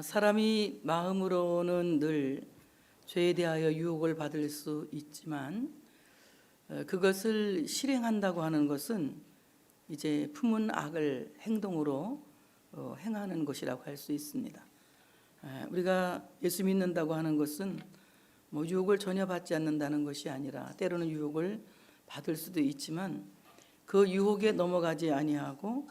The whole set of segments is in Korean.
사람이 마음으로는 늘 죄에 대하여 유혹을 받을 수 있지만 그것을 실행한다고 하는 것은 이제 품은 악을 행동으로 행하는 것이라고 할 수 있습니다. 우리가 예수 믿는다고 하는 것은 유혹을 전혀 받지 않는다는 것이 아니라 때로는 유혹을 받을 수도 있지만 그 유혹에 넘어가지 아니하고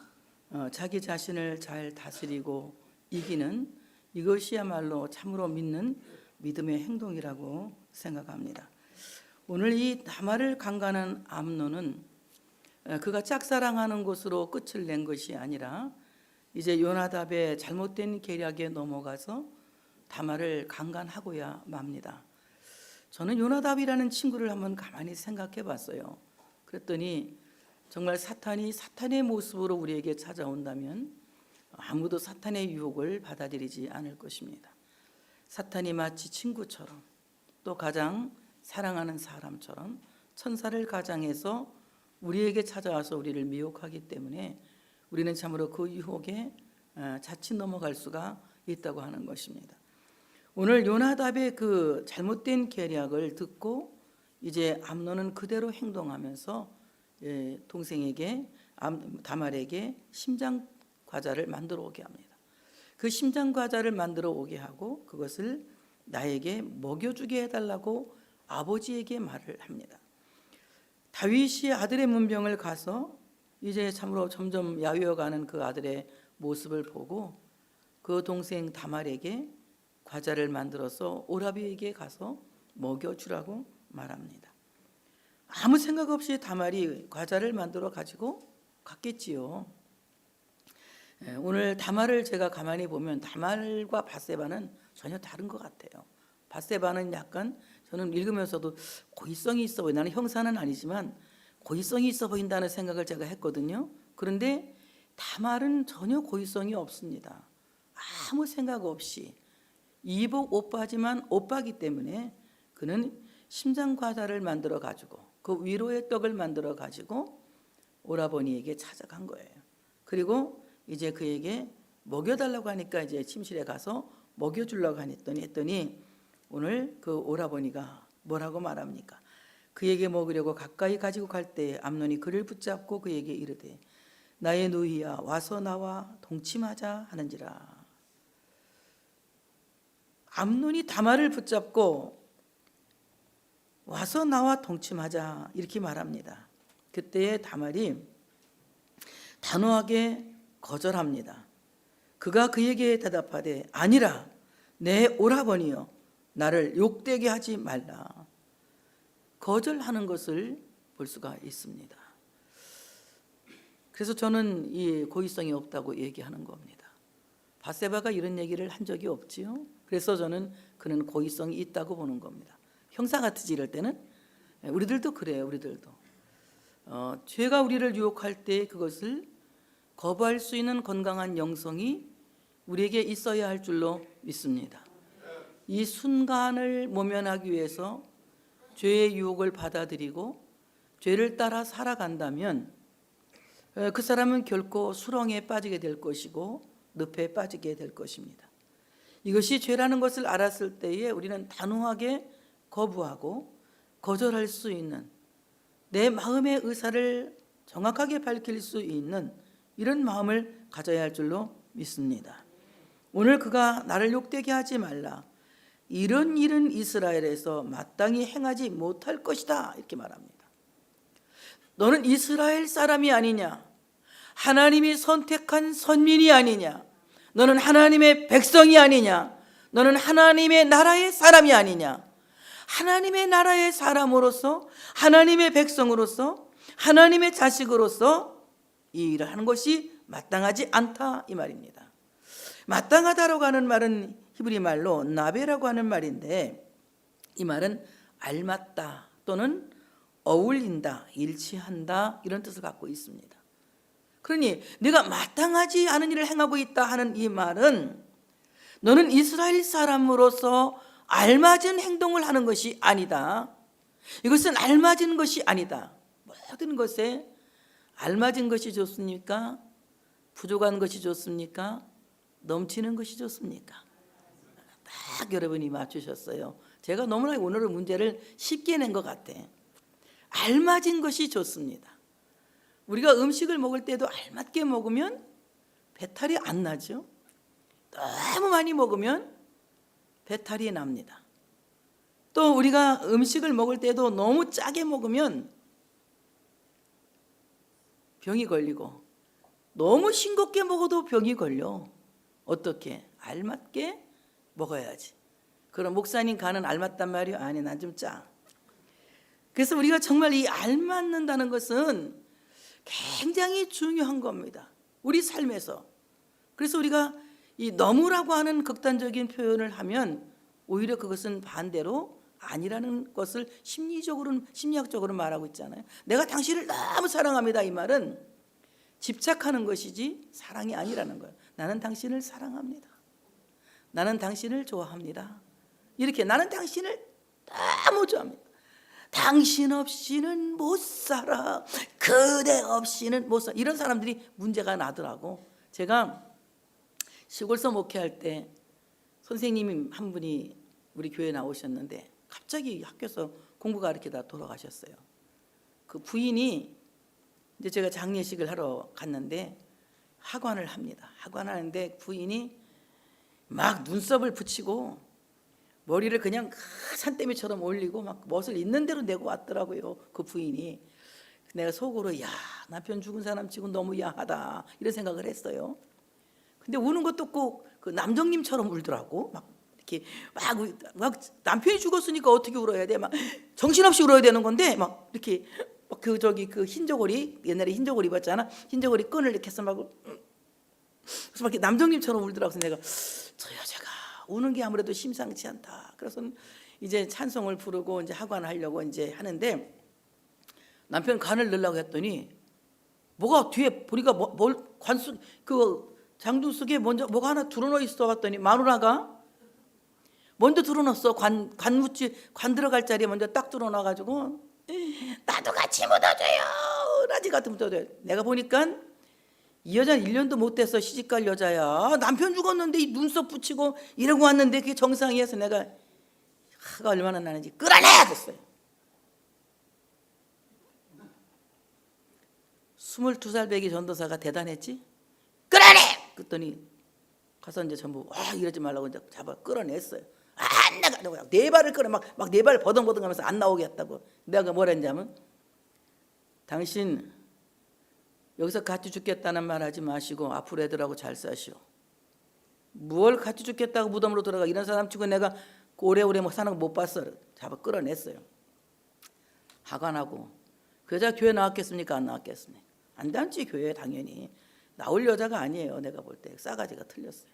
자기 자신을 잘 다스리고 이기는 이것이야말로 참으로 믿는 믿음의 행동이라고 생각합니다. 오늘 이 다말을 강간한 암논은 그가 짝사랑하는 것으로 끝을 낸 것이 아니라 이제 요나답의 잘못된 계략에 넘어가서 다말을 강간하고야 맙니다. 저는 요나답이라는 친구를 한번 가만히 생각해 봤어요. 그랬더니 정말 사탄이 사탄의 모습으로 우리에게 찾아온다면 아무도 사탄의 유혹을 받아들이지 않을 것입니다. 사탄이 마치 친구처럼 또 가장 사랑하는 사람처럼 천사를 가장해서 우리에게 찾아와서 우리를 미혹하기 때문에 우리는 참으로 그 유혹에 자칫 넘어갈 수가 있다고 하는 것입니다. 오늘 요나답의 그 잘못된 계략을 듣고 이제 암논은 그대로 행동하면서 동생에게 다말에게 심장 과자를 만들어 오게 합니다. 그 심장 과자를 만들어 오게 하고 그것을 나에게 먹여주게 해달라고 아버지에게 말을 합니다. 다윗이 아들의 문병을 가서 이제 참으로 점점 야위어가는 그 아들의 모습을 보고 그 동생 다말에게 과자를 만들어서 오라비에게 가서 먹여주라고 말합니다. 아무 생각 없이 다말이 과자를 만들어 가지고 갔겠지요. 오늘 다말을 제가 가만히 보면 다말과 밧세바는 전혀 다른 것 같아요. 밧세바는 약간 저는 읽으면서도 고의성이 있어 보여. 나는 형사는 아니지만 고의성이 있어 보인다는 생각을 제가 했거든요. 그런데 다말은 전혀 고의성이 없습니다. 아무 생각 없이 이복 오빠지만 오빠기 때문에 그는 심장 과자를 만들어 가지고 그 위로의 떡을 만들어 가지고 오라버니에게 찾아간 거예요. 그리고 이제 그에게 먹여달라고 하니까 이제 침실에 가서 먹여주려고 했더니 오늘 그 오라버니가 뭐라고 말합니까? 그에게 먹으려고 가까이 가지고 갈 때 암논이 그를 붙잡고 그에게 이르되 나의 누이야 와서 나와 동침하자 하는지라. 암논이 다말을 붙잡고 와서 나와 동침하자 이렇게 말합니다. 그때에 다말이 단호하게 거절합니다. 그가 그에게 대답하되 아니라 내 오라버니여 나를 욕되게 하지 말라. 거절하는 것을 볼 수가 있습니다. 그래서 저는 이 고의성이 없다고 얘기하는 겁니다. 밧세바가 이런 얘기를 한 적이 없지요. 그래서 저는 그는 고의성이 있다고 보는 겁니다. 형사 같으지 이럴 때는. 우리들도 그래요. 우리들도 죄가 우리를 유혹할 때 그것을 거부할 수 있는 건강한 영성이 우리에게 있어야 할 줄로 믿습니다. 이 순간을 모면하기 위해서 죄의 유혹을 받아들이고 죄를 따라 살아간다면 그 사람은 결코 수렁에 빠지게 될 것이고 늪에 빠지게 될 것입니다. 이것이 죄라는 것을 알았을 때에 우리는 단호하게 거부하고 거절할 수 있는 내 마음의 의사를 정확하게 밝힐 수 있는 이런 마음을 가져야 할 줄로 믿습니다. 오늘 그가 나를 욕되게 하지 말라. 이런 일은 이스라엘에서 마땅히 행하지 못할 것이다 이렇게 말합니다. 너는 이스라엘 사람이 아니냐? 하나님이 선택한 선민이 아니냐? 너는 하나님의 백성이 아니냐? 너는 하나님의 나라의 사람이 아니냐? 하나님의 나라의 사람으로서 하나님의 백성으로서 하나님의 자식으로서 이 일을 하는 것이 마땅하지 않다 이 말입니다. 마땅하다라고 하는 말은 히브리 말로 나베라고 하는 말인데 이 말은 알맞다 또는 어울린다, 일치한다 이런 뜻을 갖고 있습니다. 그러니 내가 마땅하지 않은 일을 행하고 있다 하는 이 말은 너는 이스라엘 사람으로서 알맞은 행동을 하는 것이 아니다. 이것은 알맞은 것이 아니다. 모든 것에 알맞은 것이 좋습니까? 부족한 것이 좋습니까? 넘치는 것이 좋습니까? 딱 여러분이 맞추셨어요. 제가 너무나 오늘의 문제를 쉽게 낸 것 같아. 알맞은 것이 좋습니다. 우리가 음식을 먹을 때도 알맞게 먹으면 배탈이 안 나죠. 너무 많이 먹으면 배탈이 납니다. 또 우리가 음식을 먹을 때도 너무 짜게 먹으면 병이 걸리고, 너무 싱겁게 먹어도 병이 걸려. 어떻게? 알맞게 먹어야지. 그럼 목사님 간은 알맞단 말이요? 아니, 난 좀 짜. 그래서 우리가 정말 이 알맞는다는 것은 굉장히 중요한 겁니다, 우리 삶에서. 그래서 우리가 이 너무라고 하는 극단적인 표현을 하면 오히려 그것은 반대로 아니라는 것을 심리학적으로 말하고 있잖아요. 내가 당신을 너무 사랑합니다, 이 말은 집착하는 것이지 사랑이 아니라는 거예요. 나는 당신을 사랑합니다. 나는 당신을 좋아합니다. 이렇게 나는 당신을 너무 좋아합니다. 당신 없이는 못 살아. 그대 없이는 못 살아. 이런 사람들이 문제가 나더라고. 제가 시골서 목회할 때 선생님이 한 분이 우리 교회에 나오셨는데 갑자기 학교에서 공부 가르치다 돌아가셨어요. 그 부인이 이제 제가 장례식을 하러 갔는데 하관을 합니다. 하관하는데 부인이 막 눈썹을 붙이고 머리를 그냥 산더미처럼 올리고 막 멋을 있는 대로 내고 왔더라고요, 그 부인이. 내가 속으로 야, 남편 죽은 사람 치고 너무 야하다 이런 생각을 했어요. 근데 우는 것도 꼭 그 남정님처럼 울더라고. 막 이렇게 막 남편이 죽었으니까 어떻게 울어야 돼? 막 정신없이 울어야 되는 건데 막 이렇게 막 그 흰저고리, 옛날에 흰저고리 입었잖아. 흰저고리 끈을 이렇게 해서 막 그래서 막 남정님처럼 울더라고. 그래서 내가 저 여자가 우는 게 아무래도 심상치 않다. 그래서 이제 찬송을 부르고 이제 하관하려고 이제 하는데 남편 관을 넣으려고 했더니 뭐가 뒤에 보니까 뭘 관수 그 장두 속에 먼저 뭐가 하나 들어넣어 있어 봤더니 마누라가 먼저 들어넣었어. 관 들어갈 자리에 먼저 딱 들어넣어 가지고 나도 같이 묻어줘요. 라지 같은 묻어줘요. 내가 보니까 이 여자는 1년도 못 돼서 시집갈 여자야. 남편 죽었는데 이 눈썹 붙이고 이러고 왔는데 그게 정상이어서 내가 화가 얼마나 나는지 끌어내야 됐어요. 22살 배기 전도사가 대단했지. 끌어내! 그랬더니 가서 이제 전부 이러지 말라고 이제 잡아 끌어냈어요. 안 나가는 네 발을 끌어 막 네 발 버덩버덩하면서 안 나오게 했다고. 내가 뭐라 했냐면 당신 여기서 같이 죽겠다는 말 하지 마시고 앞으로 애들하고 잘 사시오. 뭘 같이 죽겠다고 무덤으로 들어가. 이런 사람 치고 내가 오래오래 사는 거 못 봤어. 잡아 끌어냈어요. 하관하고 그 여자 교회 나왔겠습니까? 안 나왔겠습니까? 안 닿지. 교회에 당연히 나올 여자가 아니에요. 내가 볼 때 싸가지가 틀렸어요.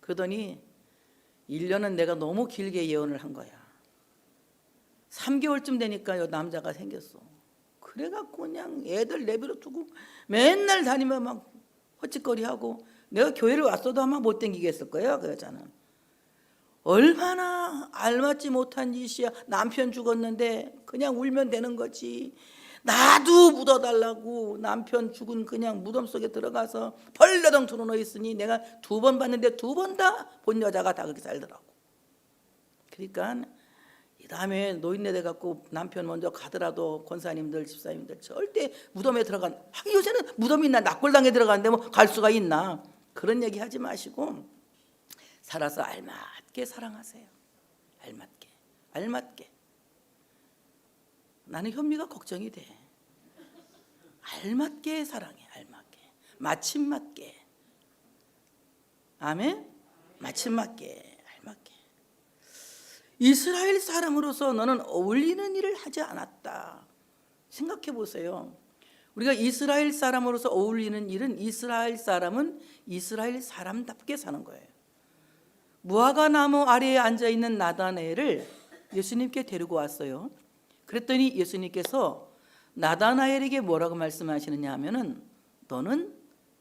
그러더니 1년은 내가 너무 길게 예언을 한 거야. 3개월쯤 되니까 요 남자가 생겼어. 그래갖고 그냥 애들 내버려 두고 맨날 다니면 막 헛짓거리하고 내가 교회를 왔어도 아마 못 댕기겠을 거예요. 그 여자는 얼마나 알맞지 못한 짓이야. 남편 죽었는데 그냥 울면 되는 거지. 나도 묻어달라고. 남편 죽은 그냥 무덤 속에 들어가서 벌레덩 들어놓여 있으니 내가 2번 봤는데 2번 다 본 여자가 다 그렇게 살더라고. 그러니까 이 다음에 노인네 돼 갖고 남편 먼저 가더라도 권사님들 집사님들 절대 무덤에 들어간. 요새는 무덤이 있나 낙골당에 들어가는데 뭐 갈 수가 있나. 그런 얘기 하지 마시고 살아서 알맞게 사랑하세요. 알맞게. 나는 현미가 걱정이 돼. 알맞게 사랑해. 알맞게. 마침 맞게. 아멘. 마침 맞게. 알맞게. 이스라엘 사람으로서 너는 어울리는 일을 하지 않았다. 생각해 보세요. 우리가 이스라엘 사람으로서 어울리는 일은 이스라엘 사람은 이스라엘 사람답게 사는 거예요. 무화과 나무 아래에 앉아있는 나다나엘을 예수님께 데리고 왔어요. 그랬더니 예수님께서 나다나엘에게 뭐라고 말씀하시느냐 하면은 너는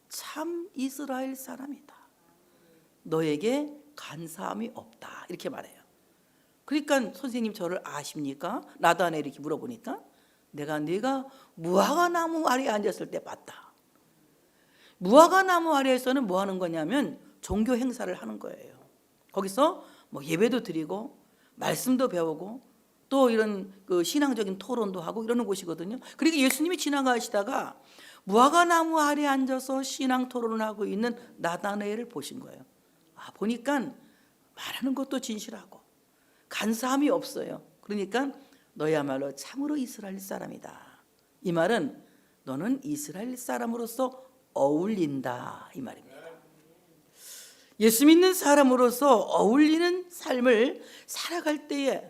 참 이스라엘 사람이다. 너에게 간사함이 없다. 이렇게 말해요. 그러니까 선생님 저를 아십니까? 나다나엘이 이렇게 물어보니까 내가 무화과 나무 아래에 앉았을 때 봤다. 무화과 나무 아래에서는 뭐 하는 거냐면 종교 행사를 하는 거예요. 거기서 뭐 예배도 드리고 말씀도 배우고 또 이런 그 신앙적인 토론도 하고 이러는 곳이거든요. 그러니까 예수님이 지나가시다가 무화과나무 아래 앉아서 신앙 토론을 하고 있는 나다나엘을 보신 거예요. 보니까 말하는 것도 진실하고 간사함이 없어요. 그러니까 너야말로 참으로 이스라엘 사람이다. 이 말은 너는 이스라엘 사람으로서 어울린다 이 말입니다. 예수 믿는 사람으로서 어울리는 삶을 살아갈 때에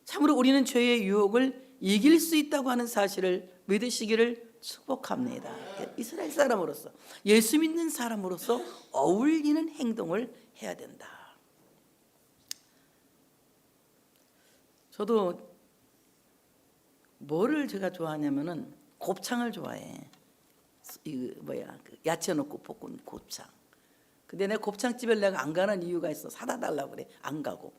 참으로 우리는 죄의 유혹을 이길 수 있다고 하는 사실을 믿으시기를 축복합니다. 이스라엘 사람으로서, 예수 믿는 사람으로서 어울리는 행동을 해야 된다. 저도 뭐를 제가 좋아하냐면은 곱창을 좋아해. 야채 넣고 볶은 곱창. 근데 내가 곱창집에 내가 안 가는 이유가 있어. 사다 달라고 그래. 안 가고.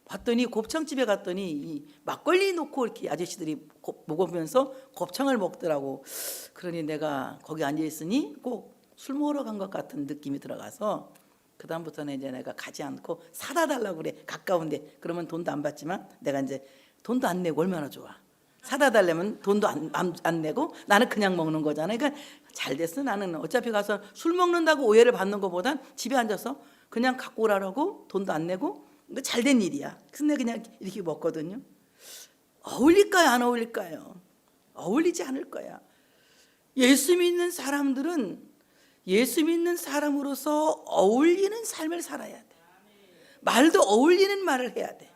봤더니 곱창집에 갔더니 이 막걸리 놓고 이렇게 아저씨들이 먹으면서 곱창을 먹더라고. 그러니 내가 거기 앉아 있으니 꼭 술 먹으러 간 것 같은 느낌이 들어가서 그 다음부터는 이제 내가 가지 않고 사다 달라고 그래. 가까운데. 그러면 돈도 안 받지만 내가 이제 돈도 안 내고 얼마나 좋아. 사다 달라면 돈도 안 내고 나는 그냥 먹는 거잖아. 그러니까 잘 됐어. 나는 어차피 가서 술 먹는다고 오해를 받는 것보단 집에 앉아서 그냥 갖고 오라고 돈도 안 내고 잘 된 일이야. 근데 그냥 이렇게 먹거든요. 어울릴까요? 안 어울릴까요? 어울리지 않을 거야. 예수 믿는 사람들은 예수 믿는 사람으로서 어울리는 삶을 살아야 돼. 말도 어울리는 말을 해야 돼.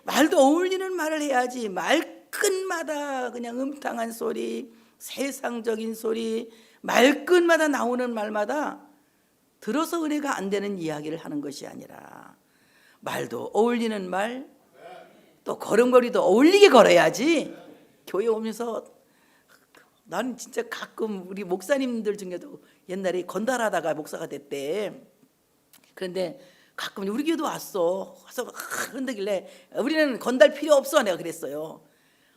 말도 어울리는 말을 해야지 말끝마다 그냥 음탕한 소리, 세상적인 소리, 말끝마다 나오는 말마다 들어서 은혜가 안 되는 이야기를 하는 것이 아니라 말도 어울리는 말, 또 걸음걸이도 어울리게 걸어야지. 교회 오면서 나는 진짜 가끔 우리 목사님들 중에도 옛날에 건달하다가 목사가 됐대. 그런데 가끔 우리 교회도 왔어. 와서 흔들길래 우리는 건달 필요 없어 내가 그랬어요.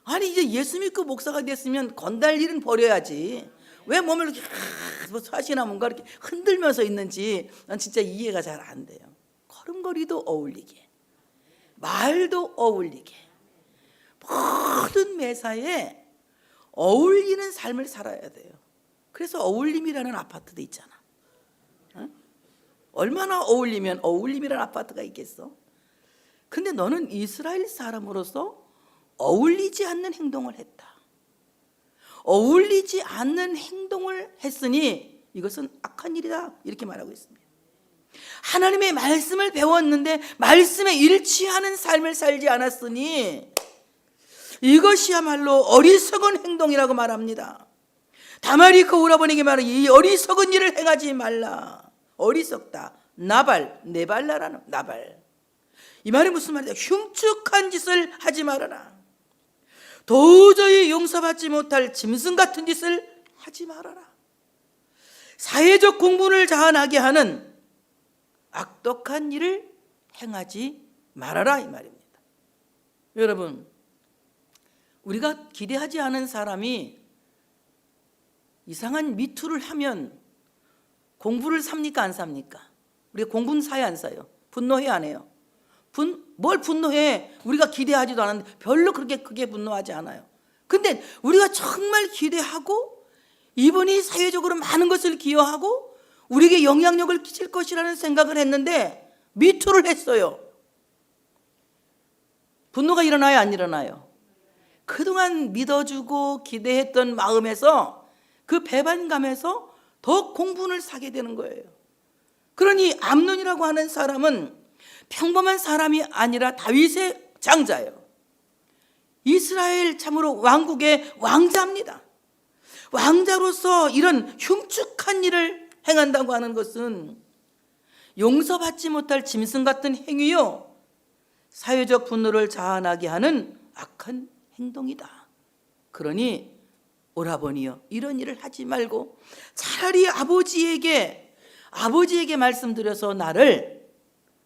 아니 이제 예수 믿고 목사가 됐으면 건달 일은 버려야지. 왜 몸을 이렇게 사시나 뭔가 이렇게 흔들면서 있는지 난 진짜 이해가 잘 안 돼요. 걸음걸이도 어울리게, 말도 어울리게, 모든 매사에 어울리는 삶을 살아야 돼요. 그래서 어울림이라는 아파트도 있잖아. 얼마나 어울리면 어울림이라는 아파트가 있겠어? 근데 너는 이스라엘 사람으로서 어울리지 않는 행동을 했다. 어울리지 않는 행동을 했으니 이것은 악한 일이다 이렇게 말하고 있습니다. 하나님의 말씀을 배웠는데 말씀에 일치하는 삶을 살지 않았으니 이것이야말로 어리석은 행동이라고 말합니다. 다말이 그 오라버니에게 말하기 이 어리석은 일을 행하지 말라. 어리석다. 나발, 네발라라는 나발. 이 말이 무슨 말이냐? 흉측한 짓을 하지 말아라. 도저히 용서받지 못할 짐승 같은 짓을 하지 말아라. 사회적 공분을 자아나게 하는 악독한 일을 행하지 말아라 이 말입니다. 여러분, 우리가 기대하지 않은 사람이 이상한 미투를 하면 공부를 삽니까 안 삽니까? 우리가 공부는 사요 안 사요? 분노해 안 해요? 뭘 분노해? 우리가 기대하지도 않았는데 별로 그렇게 크게 분노하지 않아요. 근데 우리가 정말 기대하고 이분이 사회적으로 많은 것을 기여하고 우리에게 영향력을 끼칠 것이라는 생각을 했는데 미투를 했어요. 분노가 일어나요 안 일어나요? 그동안 믿어주고 기대했던 마음에서 그 배반감에서 더 공분을 사게 되는 거예요. 그러니 암논이라고 하는 사람은 평범한 사람이 아니라 다윗의 장자예요. 이스라엘 참으로 왕국의 왕자입니다. 왕자로서 이런 흉측한 일을 행한다고 하는 것은 용서받지 못할 짐승 같은 행위요, 사회적 분노를 자아나게 하는 악한 행동이다. 그러니 오라버니여 이런 일을 하지 말고 차라리 아버지에게 말씀드려서 나를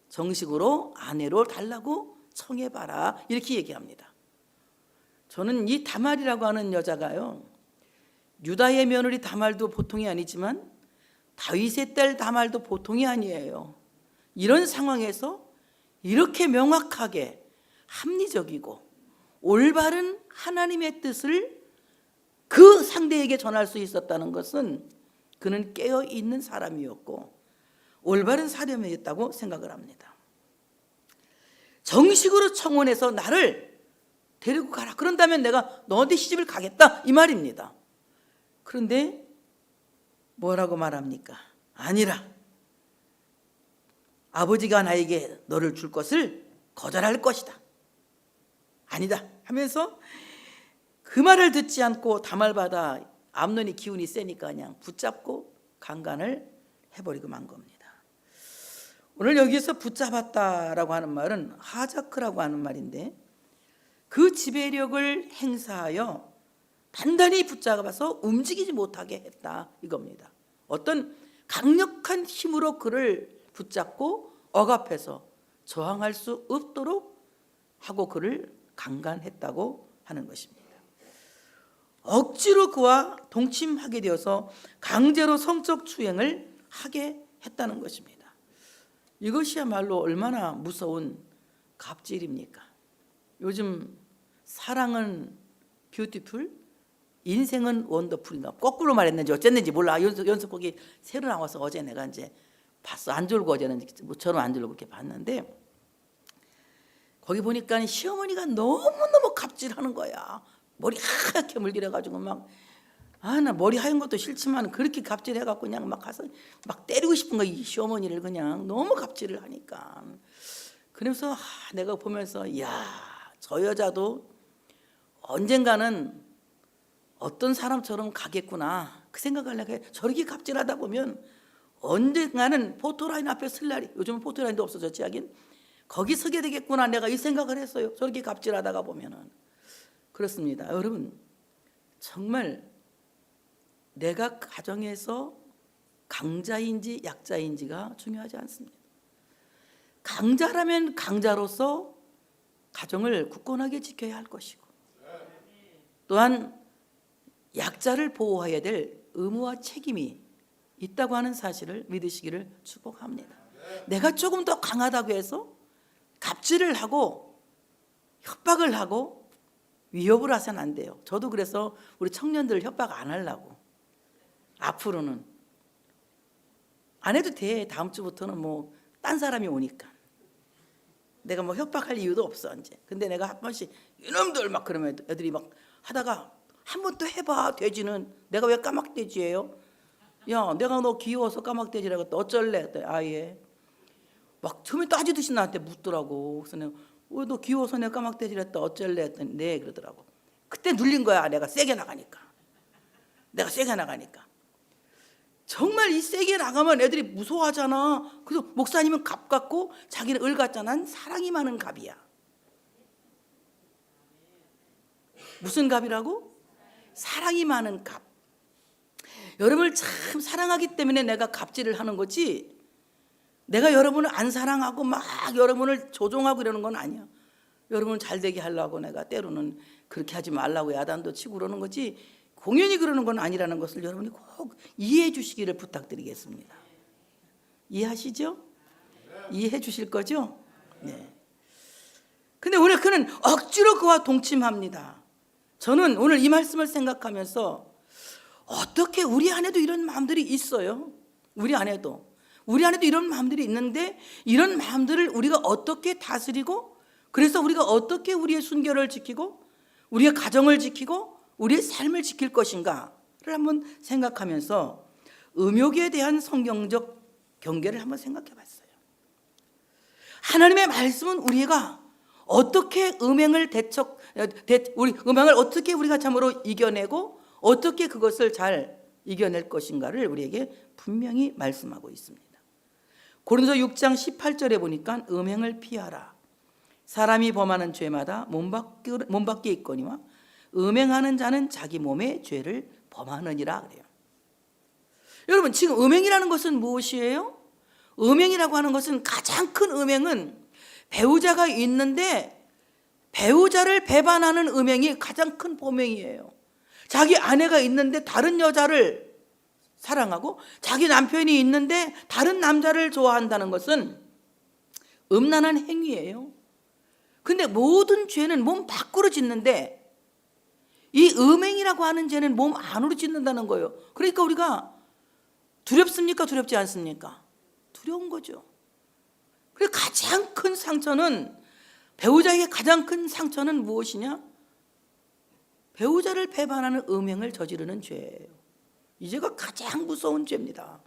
정식으로 아내로 달라고 청해봐라 이렇게 얘기합니다. 저는 이 다말이라고 하는 여자가요, 유다의 며느리 다말도 보통이 아니지만 다윗의 딸 다말도 보통이 아니에요. 이런 상황에서 이렇게 명확하게 합리적이고 올바른 하나님의 뜻을 그 상대에게 전할 수 있었다는 것은 그는 깨어있는 사람이었고 올바른 사람이었다고 생각을 합니다. 정식으로 청혼해서 나를 데리고 가라, 그런다면 내가 너한테 시집을 가겠다, 이 말입니다. 그런데 뭐라고 말합니까? 아니라 아버지가 나에게 너를 줄 것을 거절할 것이다, 아니다 하면서 그 말을 듣지 않고 다말받아 암논이 기운이 세니까 그냥 붙잡고 강간을 해버리고 만 겁니다. 오늘 여기서 붙잡았다라고 하는 말은 하자크라고 하는 말인데 그 지배력을 행사하여 단단히 붙잡아서 움직이지 못하게 했다, 이겁니다. 어떤 강력한 힘으로 그를 붙잡고 억압해서 저항할 수 없도록 하고 그를 강간했다고 하는 것입니다. 억지로 그와 동침하게 되어서 강제로 성적 추행을 하게 했다는 것입니다. 이것이야말로 얼마나 무서운 갑질입니까? 요즘 사랑은 뷰티풀, 인생은 원더풀인가 거꾸로 말했는지 어쨌는지 몰라. 연속곡이 새로 나와서 어제 내가 이제 봤어. 안 졸고 어제는 저는 안 졸고 이렇게 봤는데 거기 보니까 시어머니가 너무너무 갑질하는 거야. 머리 하얗게 물들여가지고 막 나 머리 하얀 것도 싫지만 그렇게 갑질해갖고 그냥 막 가서 막 때리고 싶은 거야. 이 시어머니를 그냥 너무 갑질을 하니까. 그래서 내가 보면서 저 여자도 언젠가는 어떤 사람처럼 가겠구나 그 생각을 내가 해. 저렇게 갑질하다 보면 언젠가는 포토라인 앞에 설 날이, 요즘은 포토라인도 없어졌지 하긴, 거기 서게 되겠구나 내가 이 생각을 했어요. 저렇게 갑질하다가 보면은. 그렇습니다. 여러분, 정말 내가 가정에서 강자인지 약자인지가 중요하지 않습니다. 강자라면 강자로서 가정을 굳건하게 지켜야 할 것이고, 또한 약자를 보호해야 될 의무와 책임이 있다고 하는 사실을 믿으시기를 축복합니다. 내가 조금 더 강하다고 해서 갑질을 하고 협박을 하고 위협을 하서는 안 돼요. 저도 그래서 우리 청년들 협박 안 하려고, 앞으로는 안 해도 돼. 다음 주부터는 뭐 딴 사람이 오니까 내가 뭐 협박할 이유도 없어 이제. 근데 내가 한 번씩 이놈들 막 그러면 애들이 막 하다가 한 번 또 해봐. 돼지는 내가 왜 까막돼지예요? 야, 내가 너 귀여워서 까막돼지라고 했더니 어쩔래? 아예 막 처음에 따지듯이 나한테 묻더라고. 그래서 내가 너 귀여워서 내가 까막돼지라 했다 어쩔래? 했더니 네 그러더라고. 그때 눌린 거야. 내가 세게 나가니까. 정말 이 세게 나가면 애들이 무서워하잖아. 그래서 목사님은 갑 같고 자기는 을 같잖아. 난 사랑이 많은 갑이야. 무슨 갑이라고? 사랑이 많은 갑. 여러분을 참 사랑하기 때문에 내가 갑질을 하는 거지, 내가 여러분을 안 사랑하고 막 여러분을 조종하고 이러는 건 아니야. 여러분을 잘 되게 하려고 내가 때로는 그렇게 하지 말라고 야단도 치고 그러는 거지, 공연히 그러는 건 아니라는 것을 여러분이 꼭 이해해 주시기를 부탁드리겠습니다. 이해하시죠? 이해해 주실 거죠? 네. 근데 오늘 그는 억지로 그와 동침합니다. 저는 오늘 이 말씀을 생각하면서 어떻게 우리 안에도 이런 마음들이 있어요? 우리 안에도 이런 마음들이 있는데 이런 마음들을 우리가 어떻게 다스리고, 그래서 우리가 어떻게 우리의 순결을 지키고 우리의 가정을 지키고 우리의 삶을 지킬 것인가를 한번 생각하면서 음욕에 대한 성경적 경계를 한번 생각해 봤어요. 하나님의 말씀은 우리가 어떻게 음행을 음행을 어떻게 우리가 참으로 이겨내고 어떻게 그것을 잘 이겨낼 것인가를 우리에게 분명히 말씀하고 있습니다. 고린도 6장 18절에 보니까 음행을 피하라. 사람이 범하는 죄마다 몸 밖에 있거니와 음행하는 자는 자기 몸의 죄를 범하느니라 그래요. 여러분, 지금 음행이라는 것은 무엇이에요? 음행이라고 하는 것은, 가장 큰 음행은 배우자가 있는데 배우자를 배반하는 음행이 가장 큰 범행이에요. 자기 아내가 있는데 다른 여자를 사랑하고 자기 남편이 있는데 다른 남자를 좋아한다는 것은 음란한 행위예요. 근데 모든 죄는 몸 밖으로 짓는데 이 음행이라고 하는 죄는 몸 안으로 짓는다는 거예요. 그러니까 우리가 두렵습니까? 두렵지 않습니까? 두려운 거죠. 그래서 가장 큰 상처는, 배우자에게 가장 큰 상처는 무엇이냐? 배우자를 배반하는 음행을 저지르는 죄예요. 이 죄가 가장 무서운 죄입니다.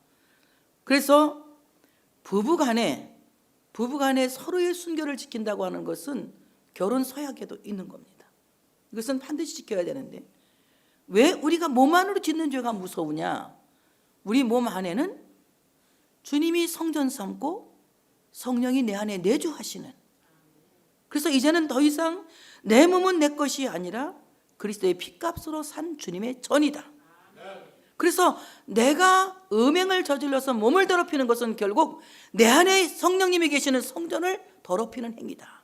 그래서 부부간에 서로의 순결을 지킨다고 하는 것은 결혼 서약에도 있는 겁니다. 이것은 반드시 지켜야 되는데 왜 우리가 몸 안으로 짓는 죄가 무서우냐? 우리 몸 안에는 주님이 성전 삼고 성령이 내 안에 내주하시는, 그래서 이제는 더 이상 내 몸은 내 것이 아니라 그리스도의 피값으로 산 주님의 전이다. 그래서 내가 음행을 저질러서 몸을 더럽히는 것은 결국 내 안에 성령님이 계시는 성전을 더럽히는 행위다.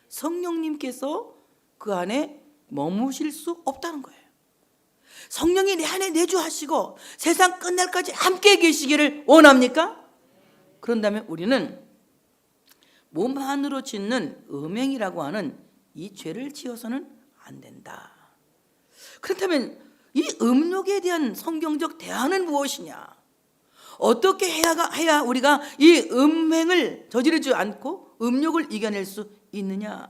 성령님께서 그 안에 머무실 수 없다는 거예요. 성령이 내 안에 내주하시고 세상 끝날까지 함께 계시기를 원합니까? 그런다면 우리는 몸 안으로 짓는 음행이라고 하는 이 죄를 지어서는 안 된다. 그렇다면 이 음욕에 대한 성경적 대안은 무엇이냐? 어떻게 해야 우리가 이 음행을 저지르지 않고 음욕을 이겨낼 수 있느냐?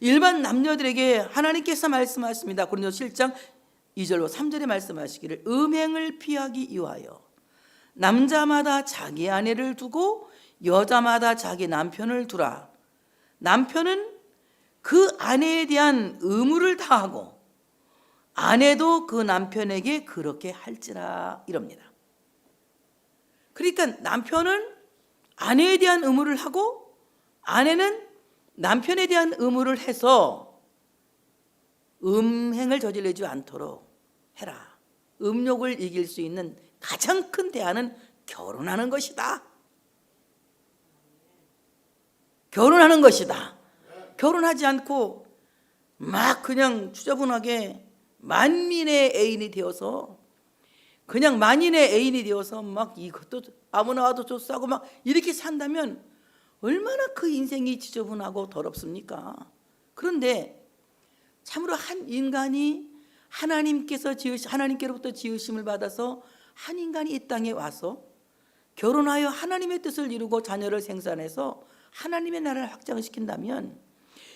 일반 남녀들에게 하나님께서 말씀하십니다. 고린도서 7장 2절로 3절에 말씀하시기를 음행을 피하기 위하여 남자마다 자기 아내를 두고 여자마다 자기 남편을 두라. 남편은 그 아내에 대한 의무를 다하고 아내도 그 남편에게 그렇게 할지라 이럽니다. 그러니까 남편은 아내에 대한 의무를 하고 아내는 남편에 대한 의무를 해서 음행을 저지르지 않도록 해라. 음욕을 이길 수 있는 가장 큰 대안은 결혼하는 것이다. 결혼하는 것이다. 결혼하지 않고 막 그냥 추저분하게 만민의 애인이 되어서 막 이것도 아무나 와도 좋사고 막 이렇게 산다면 얼마나 그 인생이 지저분하고 더럽습니까? 그런데 참으로 한 인간이 하나님께로부터 지으심을 받아서 한 인간이 이 땅에 와서 결혼하여 하나님의 뜻을 이루고 자녀를 생산해서 하나님의 나라를 확장시킨다면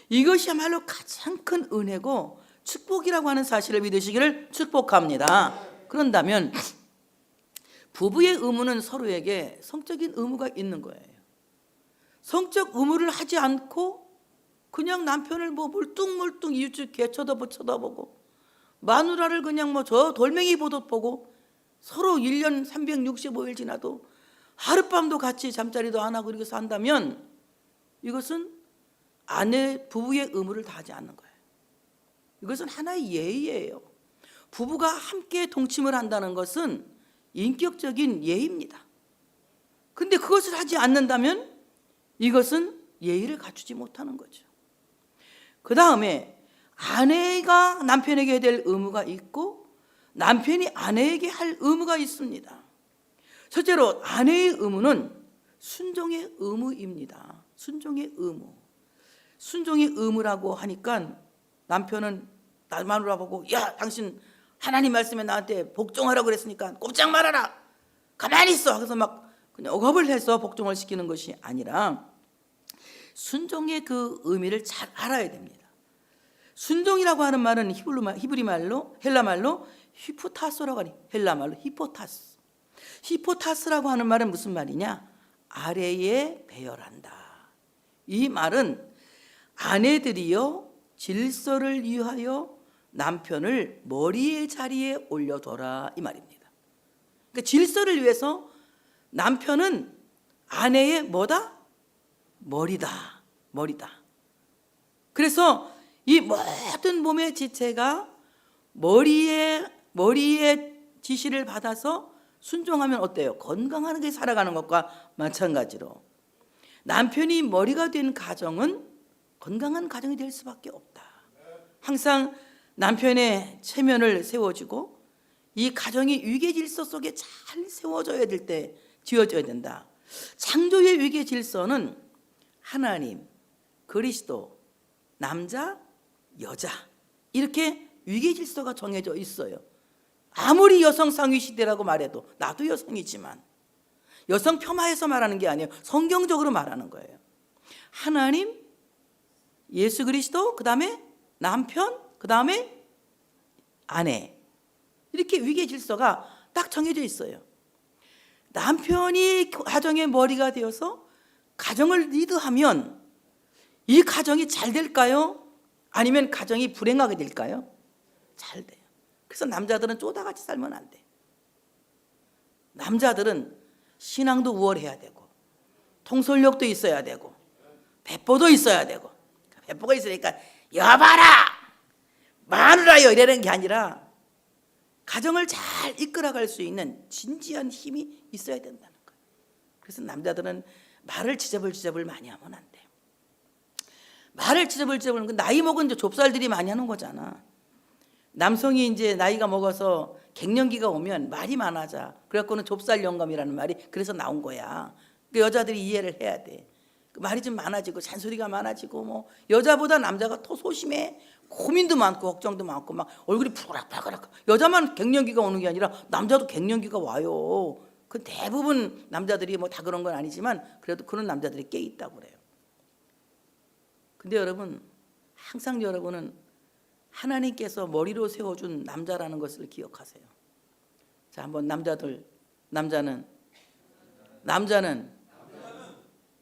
이것이야말로 가장 큰 은혜고 축복이라고 하는 사실을 믿으시기를 축복합니다. 그런다면 부부의 의무는 서로에게 성적인 의무가 있는 거예요. 성적 의무를 하지 않고 그냥 남편을 멀뚱멀뚱 이웃집 개 쳐다보고 마누라를 그냥 저 돌멩이 보듯 보고 서로 1년 365일 지나도 하룻밤도 같이 잠자리도 안 하고 이렇게 산다면 이것은 부부의 의무를 다하지 않는 거예요. 이것은 하나의 예의예요. 부부가 함께 동침을 한다는 것은 인격적인 예의입니다. 근데 그것을 하지 않는다면 이것은 예의를 갖추지 못하는 거죠. 그 다음에 아내가 남편에게 해야 될 의무가 있고 남편이 아내에게 할 의무가 있습니다. 첫째로 아내의 의무는 순종의 의무입니다. 순종의 의무. 순종의 의무라고 하니까 남편은 마누라 보고 야 당신 하나님 말씀에 나한테 복종하라고 그랬으니까 꼼짝 말아라. 가만히 있어. 그래서 막 그냥 억압을 해서 복종을 시키는 것이 아니라 순종의 그 의미를 잘 알아야 됩니다. 순종이라고 하는 말은 히브리 말로 헬라 말로 히포타스라고 하니 헬라 말로 히포타스. 히포타스라고 하는 말은 무슨 말이냐? 아래에 배열한다. 이 말은 아내들이요 질서를 위하여 남편을 머리의 자리에 올려둬라 이 말입니다. 그러니까 질서를 위해서 남편은 아내의 뭐다? 머리다. 그래서 이 모든 몸의 지체가 머리의 지시를 받아서 순종하면 어때요? 건강하게 살아가는 것과 마찬가지로 남편이 머리가 된 가정은 건강한 가정이 될 수밖에 없다. 항상 남편의 체면을 세워주고 이 가정이 위계 질서 속에 잘 세워져야 될 때 지어져야 된다. 창조의 위계 질서는 하나님, 그리스도, 남자, 여자 이렇게 위계 질서가 정해져 있어요. 아무리 여성 상위 시대라고 말해도 나도 여성이지만 여성 폄하해서 말하는 게 아니에요. 성경적으로 말하는 거예요. 하나님, 예수 그리스도, 그 다음에 남편, 그 다음에 아내 이렇게 위계 질서가 딱 정해져 있어요. 남편이 가정의 머리가 되어서 가정을 리드하면 이 가정이 잘 될까요? 아니면 가정이 불행하게 될까요? 잘 돼요. 그래서 남자들은 쪼다같이 살면 안 돼. 남자들은 신앙도 우월해야 되고 통솔력도 있어야 되고 배포도 있어야 되고, 배포가 있으니까 여봐라 마누라요 이러는 게 아니라 가정을 잘 이끌어갈 수 있는 진지한 힘이 있어야 된다는 거예요. 그래서 남자들은 말을 지저분지저분 많이 하면 안 돼요. 말을 지저분지저분, 나이 먹은 이제 좁쌀들이 많이 하는 거잖아. 남성이 이제 나이가 먹어서 갱년기가 오면 말이 많아져. 그래갖고는 좁쌀 영감이라는 말이 그래서 나온 거야. 그 여자들이 이해를 해야 돼. 말이 좀 많아지고 잔소리가 많아지고 뭐 여자보다 남자가 더 소심해. 고민도 많고 걱정도 많고 막 얼굴이 푸락푸락. 여자만 갱년기가 오는 게 아니라 남자도 갱년기가 와요. 그 대부분 남자들이 뭐 다 그런 건 아니지만 그래도 그런 남자들이 꽤 있다고 그래요. 근데 여러분, 항상 여러분은 하나님께서 머리로 세워준 남자라는 것을 기억하세요. 자, 한번 남자는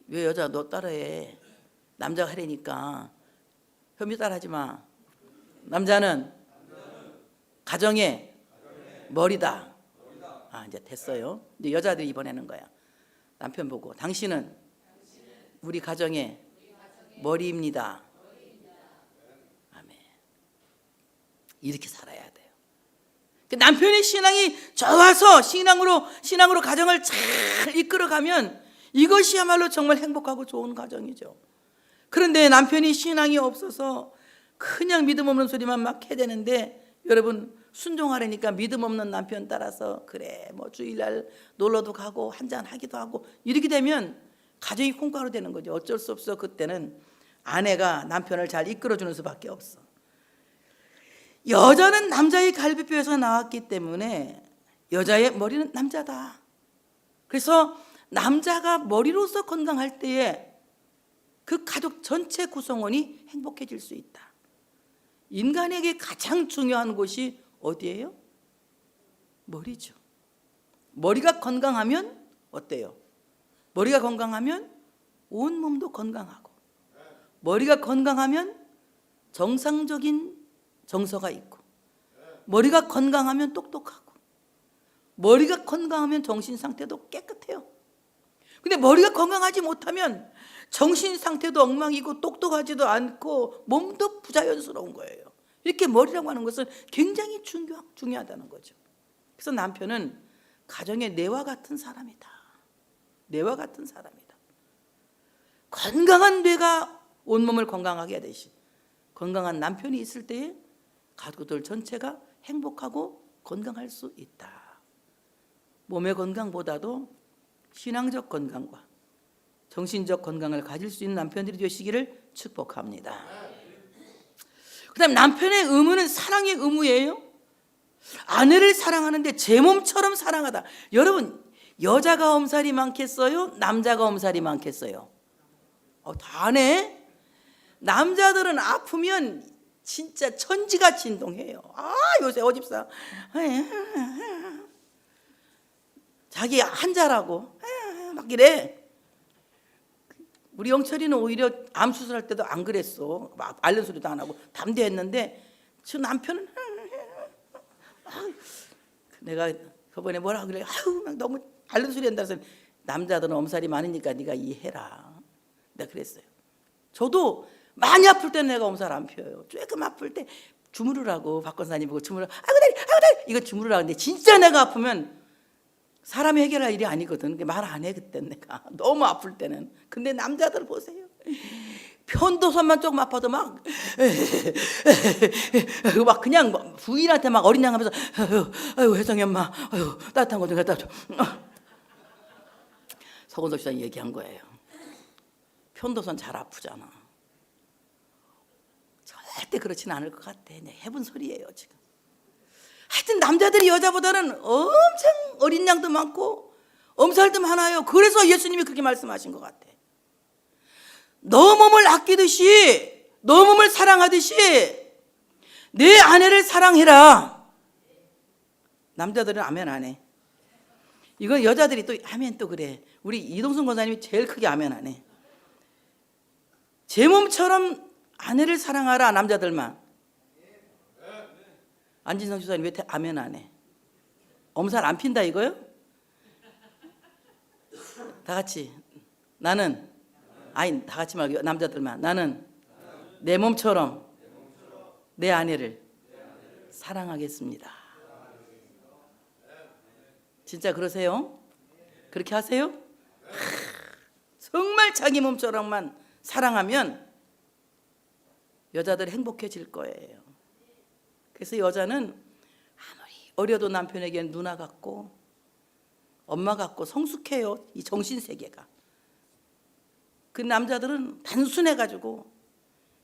왜 여자 너 따라해? 남자가 하려니까. 현미 따라하지 마. 남자는 가정의 머리다. 아, 이제 됐어요. 이제 여자들이 이번에는 거야. 남편 보고 당신은 우리 가정의 머리입니다. 아멘. 이렇게 살아야 돼요. 남편의 신앙이 좋아서 신앙으로 가정을 잘 이끌어가면 이것이야말로 정말 행복하고 좋은 가정이죠. 그런데 남편이 신앙이 없어서 그냥 믿음 없는 소리만 막 해대는데, 여러분 순종하려니까 믿음 없는 남편 따라서 그래 뭐 주일날 놀러도 가고 한잔 하기도 하고 이렇게 되면 가정이 콩가루 되는 거죠. 어쩔 수 없어. 그때는 아내가 남편을 잘 이끌어주는 수밖에 없어. 여자는 남자의 갈비뼈에서 나왔기 때문에 여자의 머리는 남자다. 그래서 남자가 머리로서 건강할 때에 그 가족 전체 구성원이 행복해질 수 있다. 인간에게 가장 중요한 곳이 어디예요? 머리죠. 머리가 건강하면 어때요? 머리가 건강하면 온 몸도 건강하고, 머리가 건강하면 정상적인 정서가 있고, 머리가 건강하면 똑똑하고, 머리가 건강하면 정신 상태도 깨끗해요. 근데 머리가 건강하지 못하면 정신 상태도 엉망이고 똑똑하지도 않고 몸도 부자연스러운 거예요. 이렇게 머리라고 하는 것은 굉장히 중요하다는 거죠. 그래서 남편은 가정의 뇌와 같은 사람이다. 뇌와 같은 사람이다. 건강한 뇌가 온몸을 건강하게 하듯이 건강한 남편이 있을 때에 가족들 전체가 행복하고 건강할 수 있다. 몸의 건강보다도 신앙적 건강과 정신적 건강을 가질 수 있는 남편들이 되시기를 축복합니다. 그 다음 남편의 의무는 사랑의 의무예요. 아내를 사랑하는데 제 몸처럼 사랑하다. 여러분, 여자가 엄살이 많겠어요? 남자가 엄살이 많겠어요? 다네. 남자들은 아프면 진짜 천지가 진동해요. 요새 오집사 자기 한자라고 막 이래. 우리 영철이는 오히려 암 수술할 때도 안 그랬어. 막 앓는 소리도 안 하고 담대했는데 저 남편은 내가 저번에 뭐라 그래. 너무 앓는 소리 한다 해서 남자들은 엄살이 많으니까 네가 이해해라. 내가 그랬어요. 저도 많이 아플 때는 내가 엄살 안 펴요. 조금 아플 때 주무르라고 박권사님 보고 주무르. 아이고 다리 이거 주무르라고. 근데 진짜 내가 아프면 사람이 해결할 일이 아니거든. 말 안 해 그때 내가 너무 아플 때는. 근데 남자들 보세요. 편도선만 조금 아파도 막 그냥 부인한테 막 어린 양하면서 아유 혜성이 엄마 아유 따뜻한 거 좀 갖다 줘. 서건석 시장이 얘기한 거예요. 편도선 잘 아프잖아. 절대 그렇지는 않을 것 같아. 그냥 해본 소리예요 지금. 하여튼 남자들이 여자보다는 엄청 어린 양도 많고 엄살도 많아요. 그래서 예수님이 그렇게 말씀하신 것 같아. 너 몸을 아끼듯이, 너 몸을 사랑하듯이 내 아내를 사랑해라. 남자들은 아멘 안 해. 이건 여자들이 또 아멘 또 그래. 우리 이동순 권사님이 제일 크게 아멘 안 해. 제 몸처럼 아내를 사랑하라. 남자들만. 안진성 주사님 왜 아멘 안 해? 엄살 안 핀다 이거요? 다 같이. 나는, 아니 다 같이 말고 남자들만. 나는 내 몸처럼 내 아내를 사랑하겠습니다. 진짜 그러세요? 그렇게 하세요? 정말 자기 몸처럼만 사랑하면 여자들 행복해질 거예요. 그래서 여자는 아무리 어려도 남편에게는 누나 같고 엄마 같고 성숙해요. 이 정신세계가. 그 남자들은 단순해가지고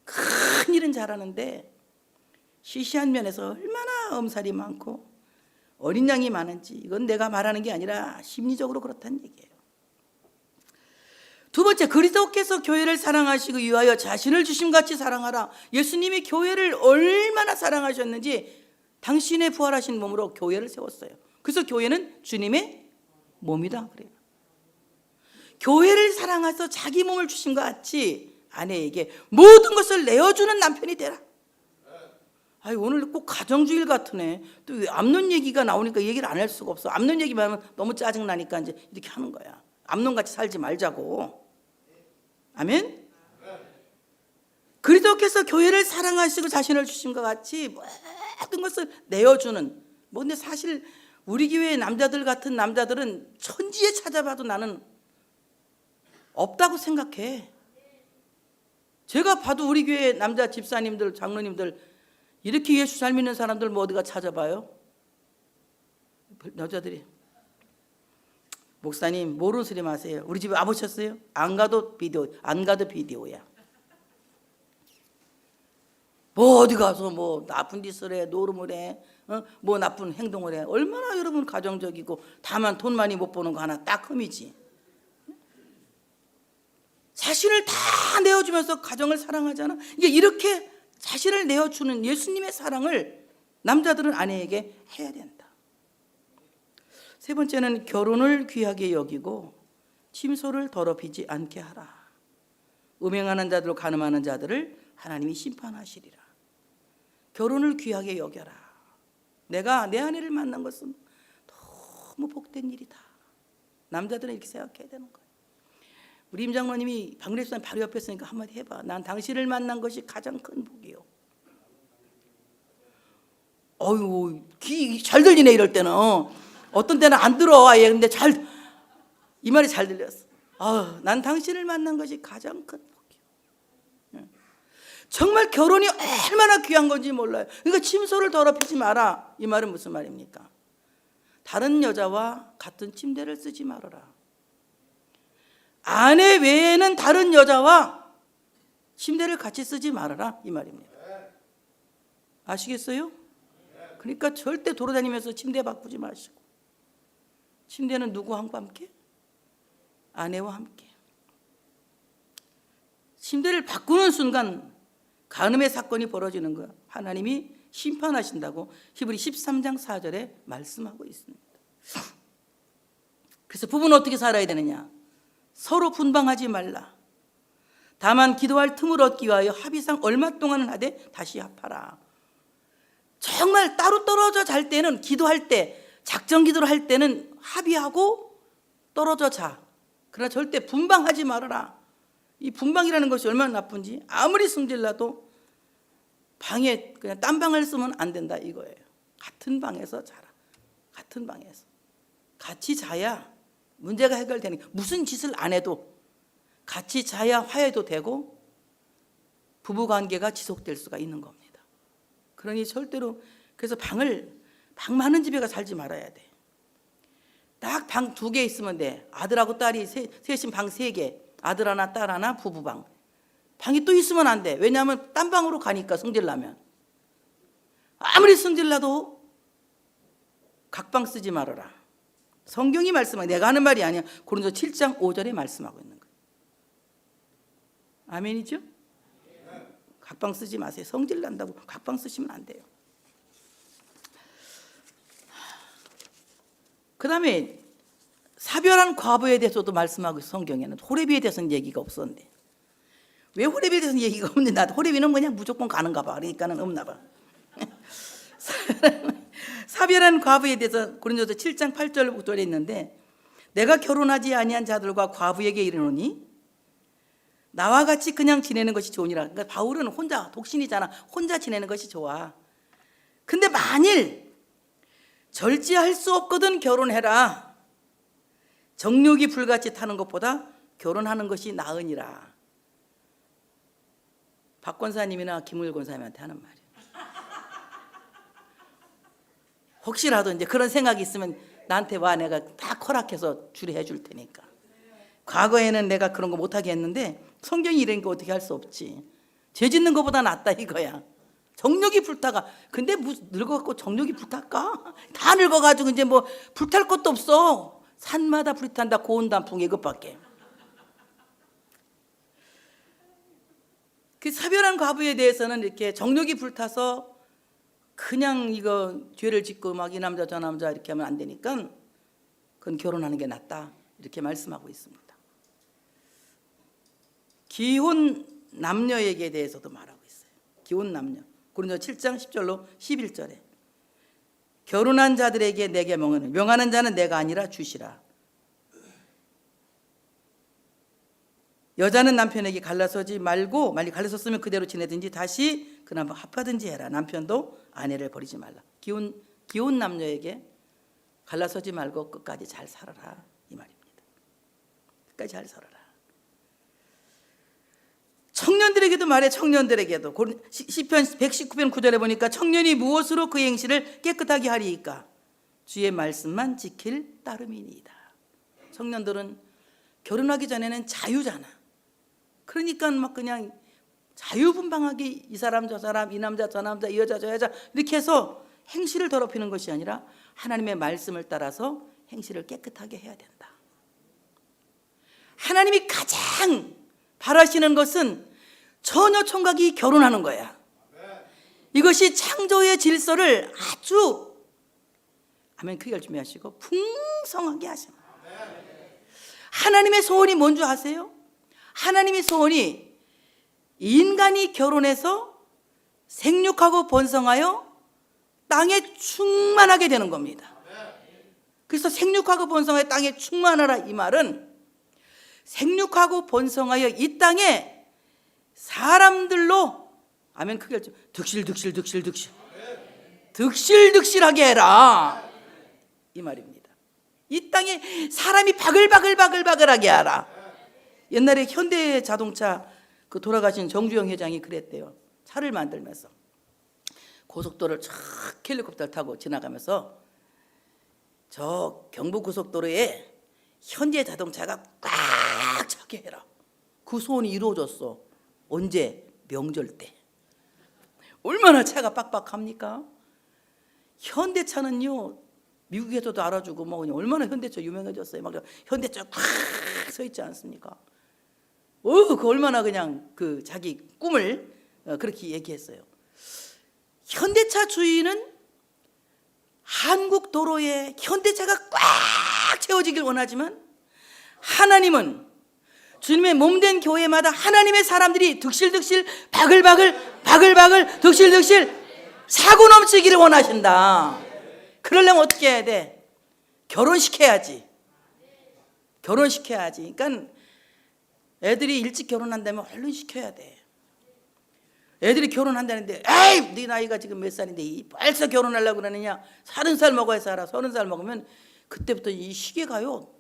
큰 일은 잘하는데 시시한 면에서 얼마나 엄살이 많고 어린 양이 많은지 이건 내가 말하는 게 아니라 심리적으로 그렇다는 얘기예요. 두 번째, 그리스도께서 교회를 사랑하시고 위하여 자신을 주심같이 사랑하라. 예수님이 교회를 얼마나 사랑하셨는지 당신의 부활하신 몸으로 교회를 세웠어요. 그래서 교회는 주님의 몸이다 그래요. 교회를 사랑해서 자기 몸을 주신 것 같이 아내에게 모든 것을 내어주는 남편이 되라. 아니, 오늘 꼭 가정주일 같으네. 또 왜 암론 얘기가 나오니까 얘기를 안 할 수가 없어. 암론 얘기만 하면 너무 짜증나니까 이제 이렇게 하는 거야. 암론같이 살지 말자고. 아멘? 그리스도께서 교회를 사랑하시고 자신을 주신 것 같이 모든 것을 내어주는. 뭐 근데 사실 우리 교회의 남자들 같은 남자들은 천지에 찾아봐도 나는 없다고 생각해. 제가 봐도 우리 교회 남자 집사님들, 장로님들 이렇게 예수 잘 믿는 사람들 뭐 어디가 찾아봐요? 여자들이 목사님 모르는 소리 마세요. 우리 집에 와보셨어요? 안 가도 비디오야. 뭐 어디 가서 뭐 나쁜 짓을 해, 노름을 해, 뭐 나쁜 행동을 해. 얼마나 여러분 가정적이고 다만 돈 많이 못 버는 거 하나 딱 흠이지. 자신을 다 내어주면서 가정을 사랑하잖아. 이게 이렇게 자신을 내어주는 예수님의 사랑을 남자들은 아내에게 해야 된다. 세 번째는 결혼을 귀하게 여기고 침소를 더럽히지 않게 하라. 음행하는 자들로 간음하는 자들을 하나님이 심판하시리라. 결혼을 귀하게 여겨라. 내가 내 아내를 만난 것은 너무 복된 일이다. 남자들은 이렇게 생각해야 되는 거예요. 우리 임 장로님이 박래수님 바로 옆에 있으니까 한마디 해봐. 난 당신을 만난 것이 가장 큰 복이요. 어휴, 귀 잘 들리네 이럴 때는. 어떤 때는 안 들어 아예. 근데 이 말이 잘 들렸어. 난 당신을 만난 것이 가장 큰 복이요. 정말 결혼이 얼마나 귀한 건지 몰라요. 그러니까 침소를 더럽히지 마라. 이 말은 무슨 말입니까? 다른 여자와 같은 침대를 쓰지 말아라. 아내 외에는 다른 여자와 침대를 같이 쓰지 말아라 이 말입니다. 아시겠어요? 그러니까 절대 돌아다니면서 침대 바꾸지 마시고 침대는 누구와 함께? 아내와 함께. 침대를 바꾸는 순간 간음의 사건이 벌어지는 거야. 하나님이 심판하신다고 히브리 13장 4절에 말씀하고 있습니다. 그래서 부부는 어떻게 살아야 되느냐? 서로 분방하지 말라. 다만 기도할 틈을 얻기 위하여 합의상 얼마 동안은 하되 다시 합하라. 정말 따로 떨어져 잘 때는 기도할 때 작전 기도를 할 때는 합의하고 떨어져 자. 그러나 절대 분방하지 말아라. 이 분방이라는 것이 얼마나 나쁜지 아무리 승질나도 방에 그냥 딴 방을 쓰면 안 된다 이거예요. 같은 방에서 자라. 같은 방에서 같이 자야 문제가 해결되는 거예요. 무슨 짓을 안 해도 같이 자야 화해도 되고 부부관계가 지속될 수가 있는 겁니다. 그러니 절대로 그래서 방 많은 집에 가 살지 말아야 돼. 딱 방 2개 있으면 돼. 아들하고 딸이 셋이 방 3개. 아들 하나 딸 하나 부부방. 방이 또 있으면 안 돼. 왜냐하면 딴 방으로 가니까 성질나면. 아무리 성질나도 각방 쓰지 말아라. 성경이 말씀하고, 내가 하는 말이 아니야. 고린도 7장 5절에 말씀하고 있는 거예요. 아멘이죠? 각방 쓰지 마세요. 성질난다고 각방 쓰시면 안 돼요. 그 다음에 사별한 과부에 대해서도 말씀하고 있어요. 성경에는 호레비에 대해서는 얘기가 없었는데, 왜 호레비에 대해서는 얘기가 없는데, 나도 호레비는 그냥 무조건 가는가 봐. 그러니까는 없나 봐. 사별한 과부에 대해서 고린도서 7장 8절 9절에 있는데, 내가 결혼하지 아니한 자들과 과부에게 이르노니 나와 같이 그냥 지내는 것이 좋으니라. 그러니까 바울은 혼자, 독신이잖아. 혼자 지내는 것이 좋아. 근데 만일 절제할 수 없거든 결혼해라. 정욕이 불같이 타는 것보다 결혼하는 것이 나으니라. 박 권사님이나 김을 권사님한테 하는 말이에요. 혹시라도 이제 그런 생각이 있으면 나한테 와. 내가 다 허락해서 주례해 줄 테니까. 과거에는 내가 그런 거 못하게 했는데 성경이 이런 거 어떻게 할 수 없지. 죄 짓는 것보다 낫다 이거야. 정욕이 불타가. 근데 늙어갖고 정욕이 불탈까? 다 늙어가지고 이제 뭐 불탈 것도 없어. 산마다 불이 탄다. 고운 단풍 이것밖에. 그 사별한 과부에 대해서는 이렇게 정욕이 불타서 그냥 이거 죄를 짓고 막 이 남자 저 남자 이렇게 하면 안 되니까 그건 결혼하는 게 낫다. 이렇게 말씀하고 있습니다. 기혼 남녀에게 대해서도 말하고 있어요. 기혼 남녀. 고린도 7장 10절로 11절에 결혼한 자들에게 내게 명하는 자는 내가 아니라 주시라. 여자는 남편에게 갈라서지 말고, 만약 갈라섰으면 그대로 지내든지 다시 그나마 합하든지 해라. 남편도 아내를 버리지 말라. 기혼 남녀에게 갈라서지 말고 끝까지 잘 살아라 이 말입니다. 끝까지 잘 살아라. 청년들에게도 말해. 청년들에게도 시편 119편 9절에 보니까 청년이 무엇으로 그 행실을 깨끗하게 하리이까? 주의 말씀만 지킬 따름이니이다. 청년들은 결혼하기 전에는 자유잖아. 그러니까 막 그냥 자유분방하게 이 사람 저 사람, 이 남자 저 남자, 이 여자 저 여자 이렇게 해서 행실을 더럽히는 것이 아니라 하나님의 말씀을 따라서 행실을 깨끗하게 해야 된다. 하나님이 가장 바라시는 것은 처녀 총각이 결혼하는 거야. 이것이 창조의 질서를 아주, 아멘, 크게 준비하시고 풍성하게 하십니다. 하나님의 소원이 뭔 줄 아세요? 하나님의 소원이 인간이 결혼해서 생육하고 번성하여 땅에 충만하게 되는 겁니다. 그래서 생육하고 번성하여 땅에 충만하라 이 말은 생육하고 번성하여 이 땅에 사람들로, 아멘, 크게 득실하게 해라 이 말입니다. 이 땅에 사람이 바글바글하게 하라. 옛날에 현대자동차 그 돌아가신 정주영 회장이 그랬대요. 차를 만들면서 고속도로를 쫙 헬리콥터를 타고 지나가면서 저 경부고속도로에 현대자동차가 꽉 차게 해라. 그 소원이 이루어졌어. 언제? 명절 때. 얼마나 차가 빡빡합니까? 현대차는요, 미국에서도 알아주고 뭐 그냥 얼마나 현대차 유명해졌어요. 막 현대차 꽉 서 있지 않습니까? 그 얼마나 그냥 그 자기 꿈을 그렇게 얘기했어요. 현대차 주인은 한국 도로에 현대차가 꽉 채워지길 원하지만 하나님은 주님의 몸된 교회마다 하나님의 사람들이 득실득실 바글바글 득실득실 사고 넘치기를 원하신다. 그러려면 어떻게 해야 돼? 결혼시켜야지. 그러니까 애들이 일찍 결혼한다면 얼른 시켜야 돼. 애들이 결혼한다는데, 에이, 네 나이가 지금 몇 살인데 벌써 결혼하려고 그러느냐? 30살 먹어야 살아. 30살 먹으면 그때부터 이 시계가요,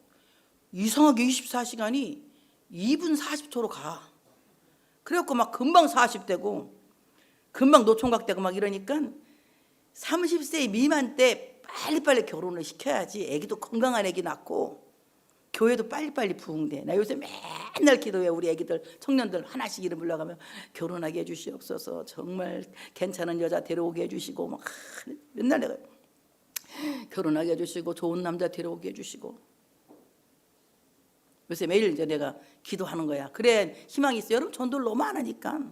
이상하게 24시간이 2분 40초로 가. 그래갖고 막 금방 40대고 금방 노총각 되고 막 이러니까 30세 미만 때 빨리빨리 결혼을 시켜야지 애기도 건강한 애기 낳고 교회도 빨리빨리 부흥돼. 나 요새 맨날 기도해. 우리 애기들 청년들 하나씩 이름 불러가며 결혼하게 해주시옵소서. 정말 괜찮은 여자 데려오게 해주시고 막 맨날 내가 결혼하게 해주시고 좋은 남자 데려오게 해주시고. 요새 매일 이제 내가 기도하는 거야. 그래 희망이 있어. 여러분 전도를 너무 안 하니까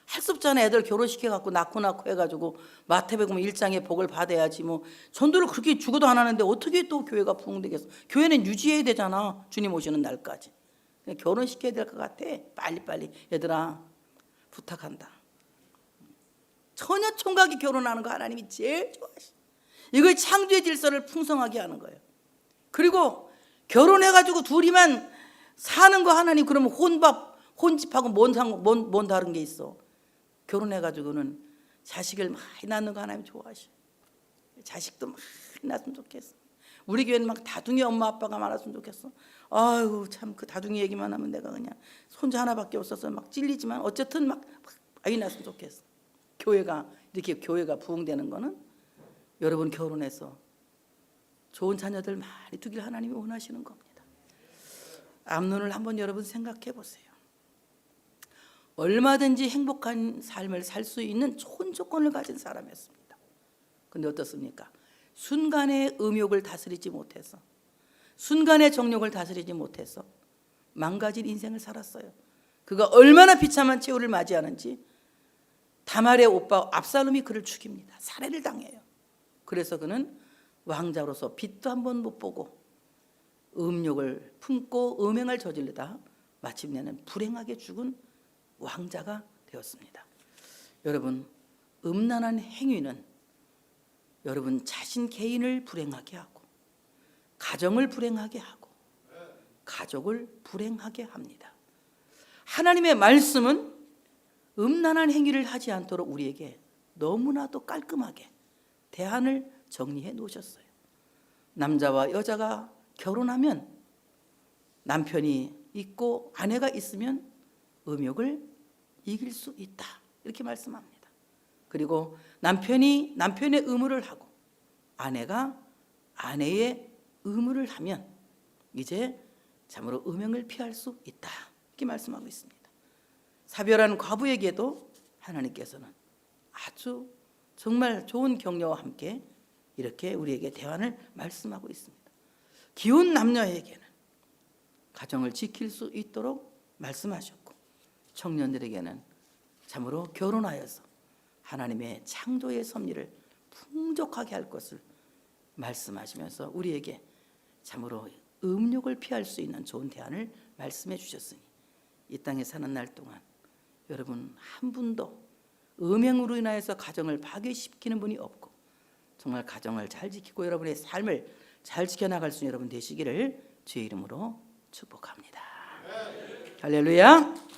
할 수 없잖아. 애들 결혼시켜갖고 낳고 해가지고 마태복음 1장의 복을 받아야지. 뭐 전도를 그렇게 죽어도 안 하는데 어떻게 또 교회가 부흥되겠어. 교회는 유지해야 되잖아. 주님 오시는 날까지. 결혼시켜야 될 것 같아. 빨리빨리. 얘들아 부탁한다. 처녀 총각이 결혼하는 거 하나님이 제일 좋아하시. 이거 창조의 질서를 풍성하게 하는 거예요. 그리고 결혼해가지고 둘이만 사는 거 하나님 그러면 혼집하고 뭔 다른 게 있어. 결혼해가지고는 자식을 많이 낳는 거 하나님 좋아하셔. 자식도 많이 낳았으면 좋겠어. 우리 교회는 막 다둥이 엄마 아빠가 많았으면 좋겠어. 아유 참 그 다둥이 얘기만 하면 내가 그냥 손자 하나밖에 없어서 막 찔리지만 어쨌든 막 많이 낳았으면 좋겠어. 교회가 이렇게 교회가 부흥되는 거는 여러분 결혼해서 좋은 자녀들 많이 두길 하나님이 원하시는 겁니다. 암논을 한번 여러분 생각해 보세요. 얼마든지 행복한 삶을 살 수 있는 좋은 조건을 가진 사람이었습니다. 그런데 어떻습니까? 순간의 음욕을 다스리지 못해서, 순간의 정욕을 다스리지 못해서 망가진 인생을 살았어요. 그가 얼마나 비참한 최후를 맞이하는지 다말의 오빠 압살롬이 그를 죽입니다. 살해를 당해요. 그래서 그는 왕자로서 빛도 한번 못 보고 음욕을 품고 음행을 저지르다 마침내는 불행하게 죽은 왕자가 되었습니다. 여러분 음란한 행위는 여러분 자신 개인을 불행하게 하고 가정을 불행하게 하고 가족을 불행하게 합니다. 하나님의 말씀은 음란한 행위를 하지 않도록 우리에게 너무나도 깔끔하게 대안을 정리해 놓으셨어요. 남자와 여자가 결혼하면 남편이 있고 아내가 있으면 음욕을 이길 수 있다. 이렇게 말씀합니다. 그리고 남편이 남편의 의무를 하고 아내가 아내의 의무를 하면 이제 참으로 음행을 피할 수 있다. 이렇게 말씀하고 있습니다. 사별한 과부에게도 하나님께서는 아주 정말 좋은 격려와 함께 이렇게 우리에게 대안을 말씀하고 있습니다. 기혼 남녀에게는 가정을 지킬 수 있도록 말씀하셨고 청년들에게는 참으로 결혼하여서 하나님의 창조의 섭리를 풍족하게 할 것을 말씀하시면서 우리에게 참으로 음욕을 피할 수 있는 좋은 대안을 말씀해 주셨으니 이 땅에 사는 날 동안 여러분 한 분도 음행으로 인하여서 가정을 파괴시키는 분이 없고 정말 가정을 잘 지키고 여러분의 삶을 잘 지켜나갈 수 있는 여러분 되시기를 주의 이름으로 축복합니다. 할렐루야.